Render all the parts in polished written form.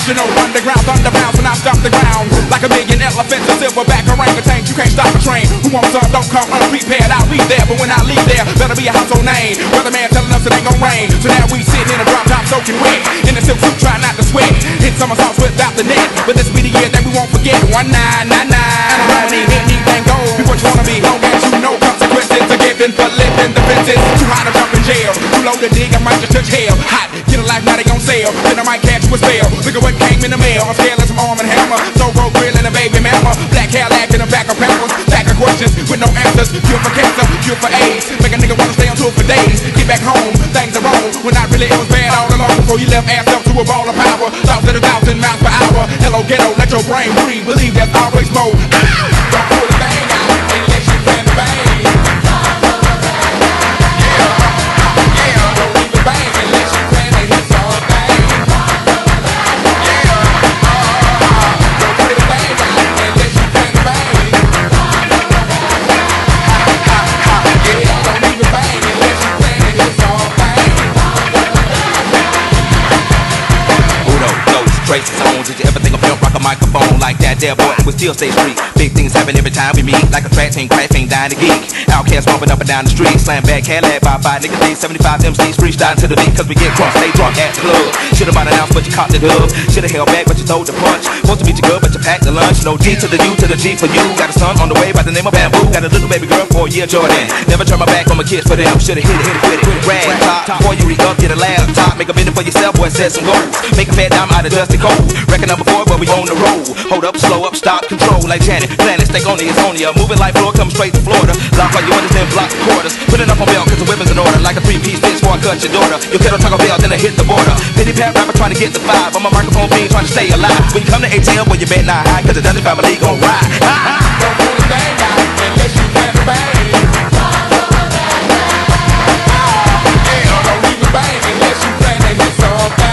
National underground thunder bounce when I stop the ground. Like a million elephants, a silverback orangutan. You can't stop a train. Who wants some? Don't come unprepared. I'll be there, but when I leave there, better be a household name. Weatherman telling us it ain't gon' rain. So now we sitting in a drop top soaking wet. In the silk suit, try not to sweat. Hit somersaults without the net. But this be the year that we won't forget. 1999. And I don't need anything gold. Be what you wanna be, long as you know consequences are given for living the fences. Too high to jump in jail. Too low to dig, I might just touch hell. Hot, get a life, now they gon' sell. Then I might catch you a spell. Look at what came in the mail. I'm scaling some arm and hammer. So road grill and a baby mama. Black hair lack in a pack of pampers. Stack of questions with no answers. Cure for cancer, cure for AIDS. Make a nigga wanna stay on tour for days. Get back home, things are wrong. When I really it was bad all along. Before you left ass up to a ball of power. Thoughts at 1,000 miles per hour. Hello ghetto, let your brain breathe. Believe there's always more. Don't pull the bang out unless you plan to bang. Traces on, did you ever think of pimp rock a microphone like that there boy? We still stay street. Big things happen every time we meet. Like a track team, crash ain't dying to geek. Outcast bumping up and down the street. Slam back, Cadillac, by niggas need 75 MCs freestyle to the beat. Cause we get drunk, stay drunk at the club. Should've bought an ounce, but you caught the dub. Should've held back, but you told the punch. Supposed to meet you good, but you packed the lunch. No D to the U to the G for you. Got a son on the way by the name of Bamboo. Got a little baby girl for a year, Jordan. Never turn my back on my kids for them. Should've hit it with it. Rag top, before you re-up, get a laptop. Make a minute for yourself, boy, set some goals. Make a fat dime out of dusty cold. Reckon number 4, but we on the road. Hold up, slow up, stop, control like Janet. Planet, stay on it's on ya. Moving like floor, come straight to Florida. Lock all your windows, then block the quarters. Put it up on belt, cause the women's in order. Like a 3-piece bitch before I cut your daughter. Your kettle Taco Bell, then I hit the border. Pity pat rapper trying to get the 5. I'm a microphone fiend trying to stay alive. When you come to ATL, boy, you bet not high, cause the Dungeon family gon' ride. Don't pull the bang out unless you plan to bang. Don't even bang unless you plan to hit something.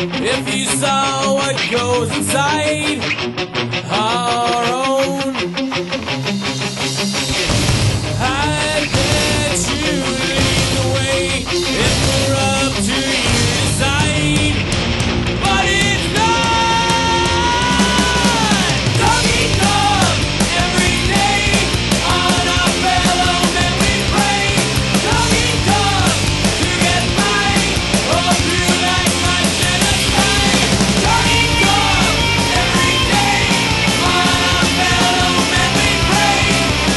If you saw what goes inside our own, I bet you lead the way if we're up to you decide. But it's not Donkey Kong every day on our fellow men we pray. Donkey Kong to get mine. Hope you like my genocide. Donkey Kong every day on our fellow men we pray.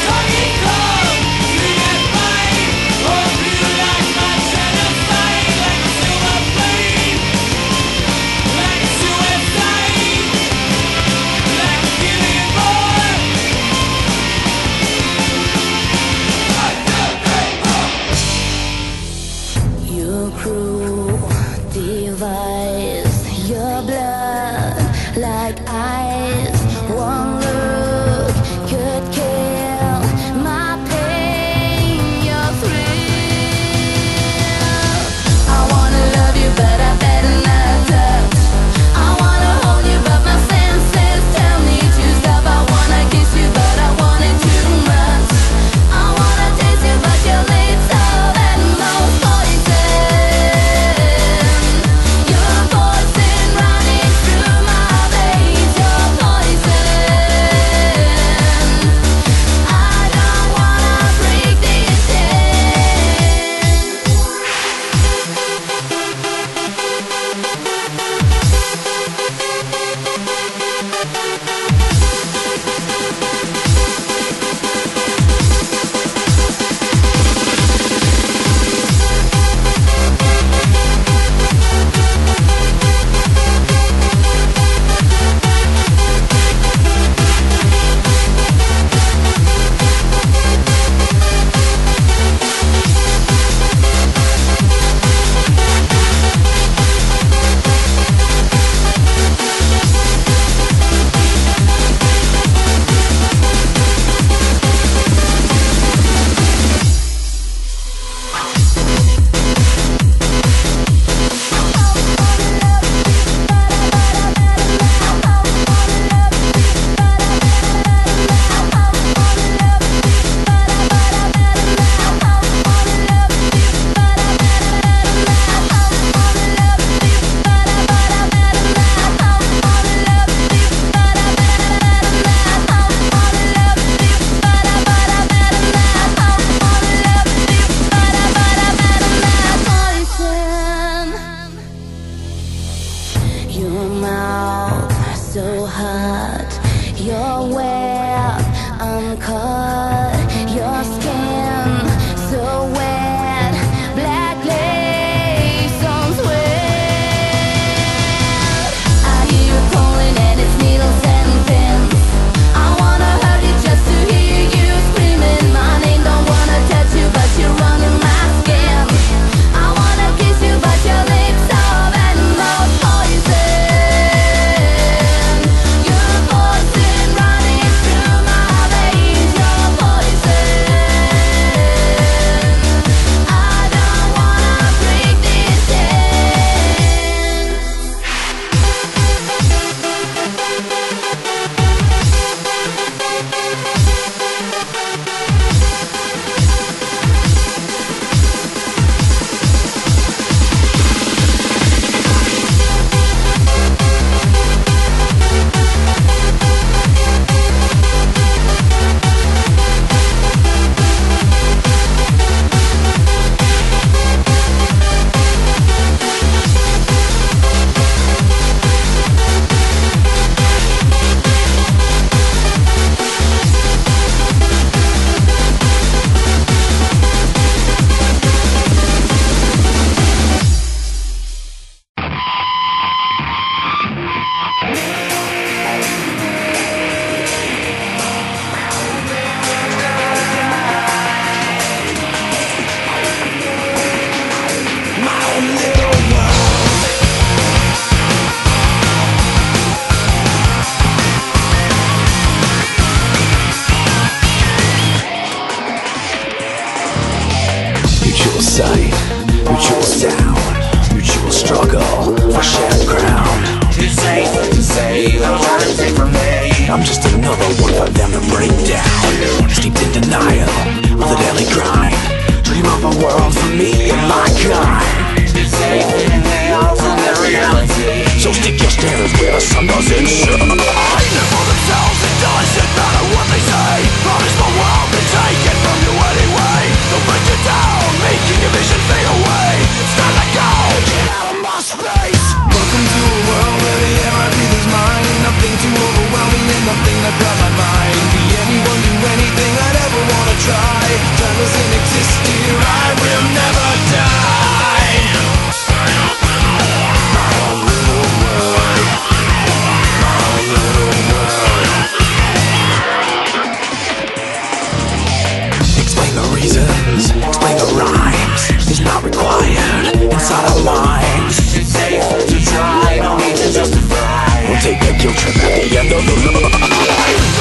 Donkey Kong to get mine. Hope you like my genocide. Like a silver flame, like a suicide, like a killing boy. 1, 2, 3, 4. Your cruel device, your blood like ice. One look could kill my pain, your thrill. I wanna love you, but I better not touch. I wanna hold you, but my senses tell me to stop. I wanna kiss you, but I want it too much. I wanna taste you, but your lips are at most poison. Your poison running through my veins. Your poison. I don't wanna break this chain. Your mouth so hot, you're wet, I'm caught. Your skin so wet, black lace on sweat. I hear you calling and it's needles and pins. I wanna hurt you just to hear you screaming my name. Don't wanna touch you, but you're under my skin. I wanna kiss you, but your lips are venomous poison. Your poison running through my veins. Your poison. So stick your standards where the sun doesn't shine. Live for themselves, it doesn't matter what they say. Promise the world to take it from you anyway. They'll break you down, making your vision fade away. It's time to go, get out of my space. Welcome to a world where the air I breathe is mine. Nothing too overwhelming and nothing to grab my mind. Be anyone, do anything I'd ever wanna try. Time doesn't exist here, I will never die. My own little world, my own little world. Explain the reasons, explain the rhymes. It's not required inside our minds. It's safe to try, no need to justify. We'll take a guilt trip at the end of the line.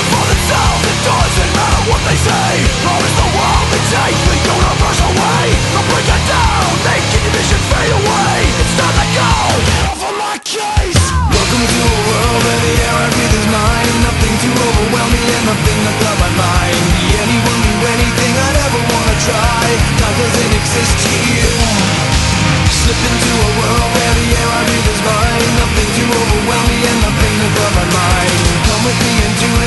For themselves, it doesn't matter what they say. Promise the world to take the universal way. They'll break it down, making your vision fade away. It's time to go, get off of my case. Welcome to a world where the air I breathe is mine. Nothing to overwhelm me and nothing to cloud my mind. Be anyone, do anything I'd ever wanna try. Time doesn't exist here. Slip into a world where the air I breathe is mine. Nothing to overwhelm me and nothing to cloud my mind. Come with me and do it.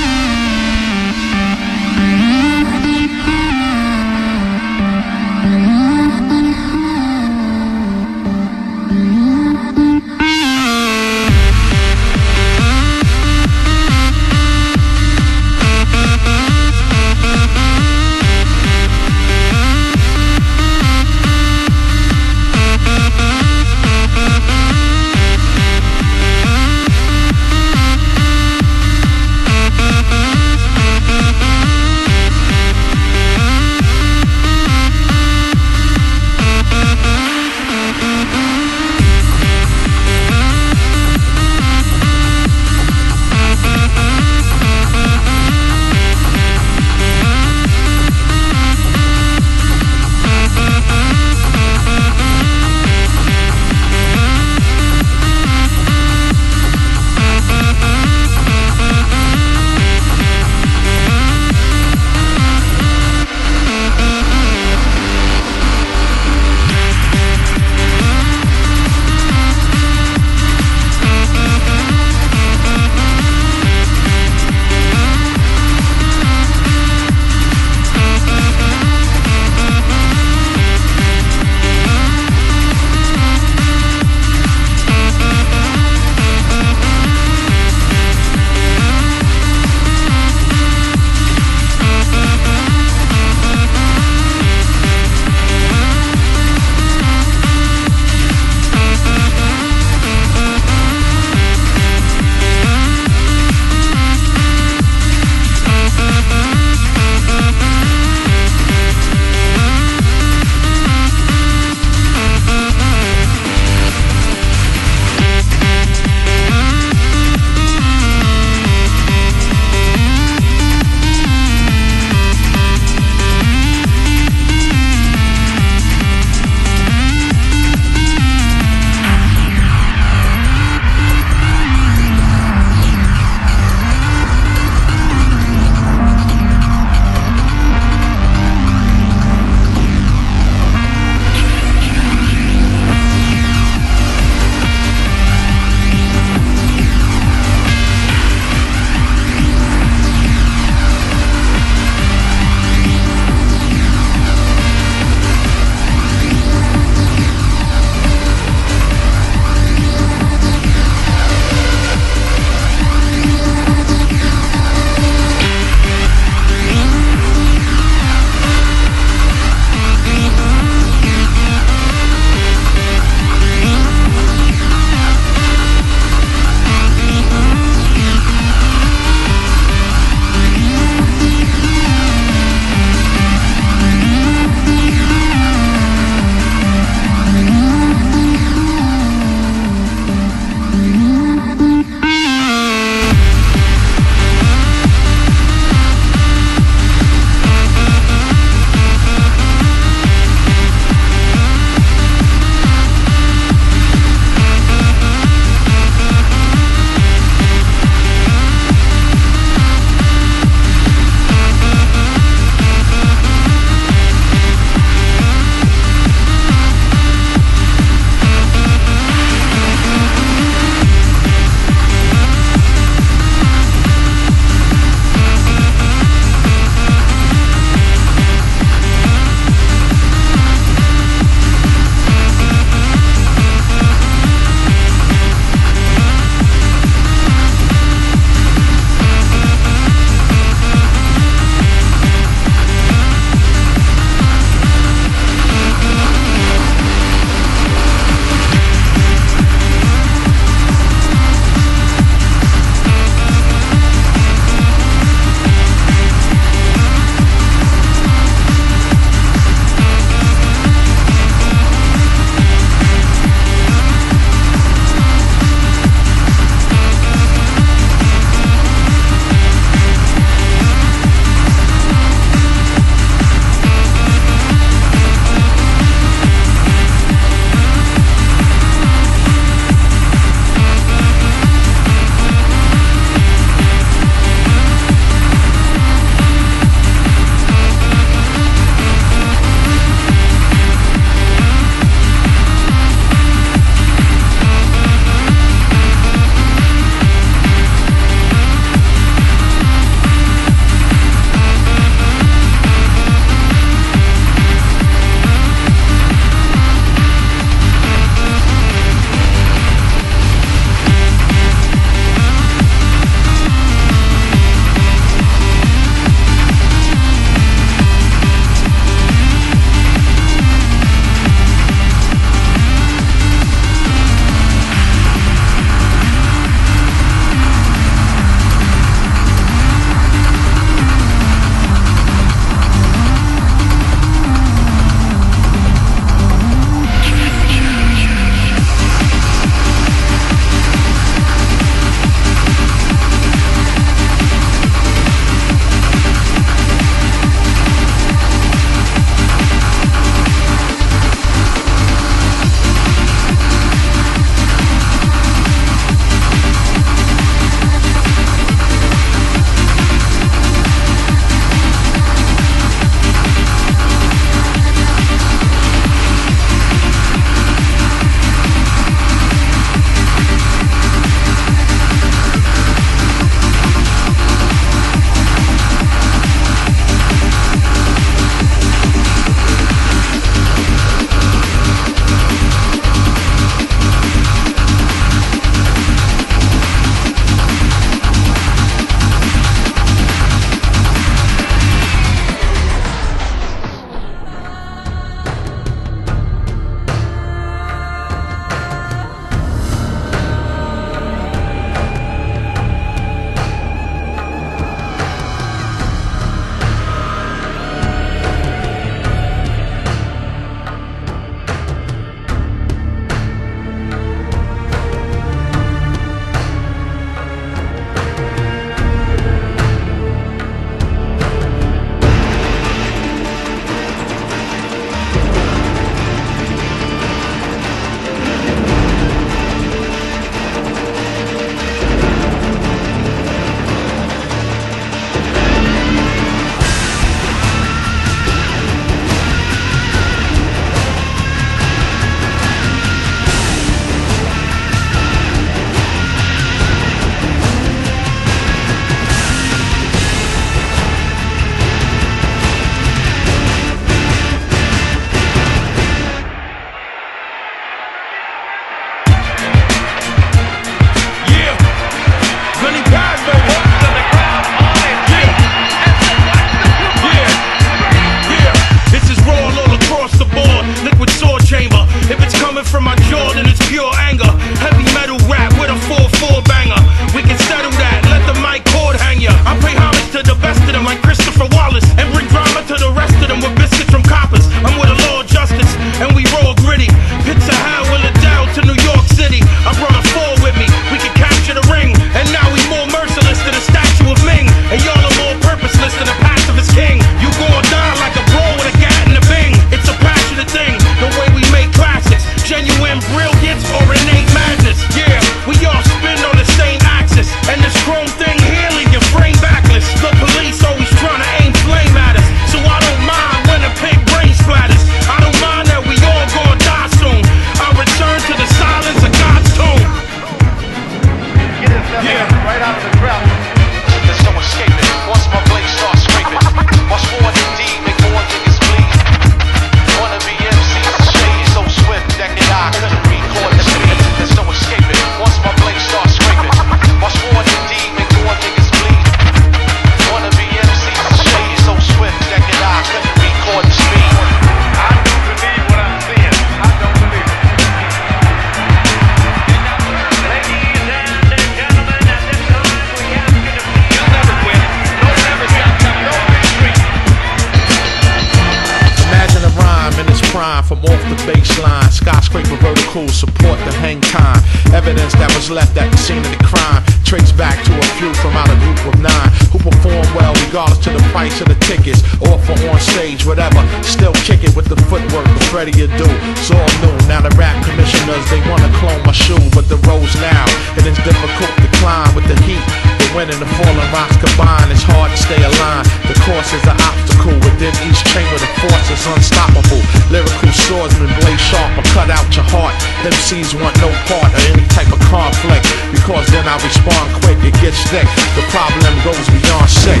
baseline. Skyscraper vertical support the hang time. Evidence that was left at the scene of the crime traced back to a few from out a group of 9 who perform well regardless to the price of the tickets. Or for on stage, whatever. Still kick it with the footwork the Freddie you do. It's all new. Now the rap commissioners, they wanna clone my shoe, but the road's now, it is difficult to climb with the heat. The wind and the falling rocks combine, it's hard to stay aligned. The course is an obstacle within each chamber. The force is unstoppable. Lyrical swordsman, blade sharp, or cut out your heart. MCs want no part of any type of conflict, because then I respond quick, it gets thick. The problem goes beyond sick.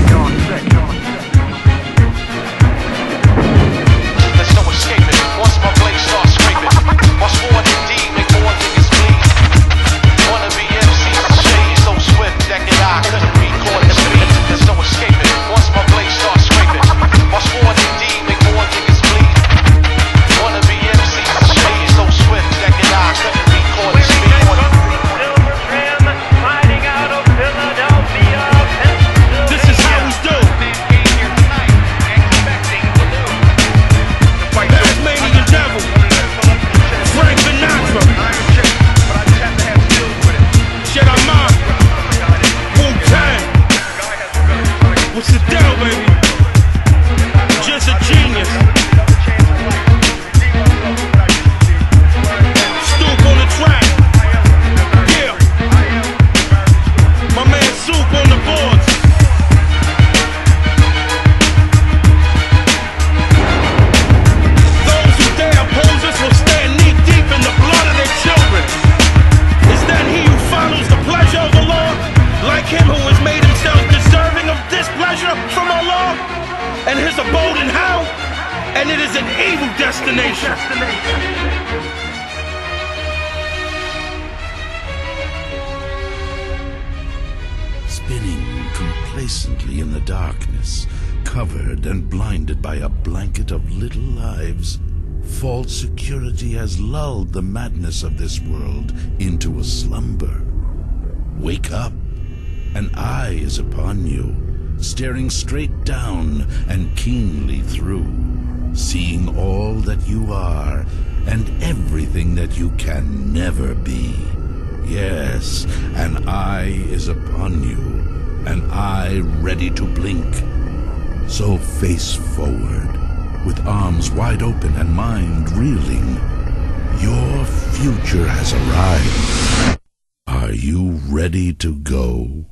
There's no escaping. Once my blade starts scraping, much more indeed, make more niggas bleed. Wanna be MCs, shade so swift that can I couldn't be caught in the speed. There's no escaping. Once my blade starts scraping, much more indeed, make more niggas bleed. Wanna be MCs, shade so swift that can I couldn't be caught in the speed. This is how we do. Tasmanian Devil, Frank Sinatra, Shedama, Wu-Tang. What's the deal, baby? Just a genius. Stoop on the track. Yeah. My man Soup on the boards. Those who dare oppose us will stand knee deep in the blood of their children. Is that he who follows the pleasure of the Lord, like him who has made himself deserving of displeasure from Allah, and his abode in hell, and it is an evil destination. Spinning complacently in the darkness, covered and blinded by a blanket of little lives, false security has lulled the madness of this world into a slumber. Wake up, an eye is upon you, staring straight down and keenly through, seeing all that you are and everything that you can never be. Yes, an eye is upon you, an eye ready to blink. So face forward, with arms wide open and mind reeling. Your future has arrived. Are you ready to go?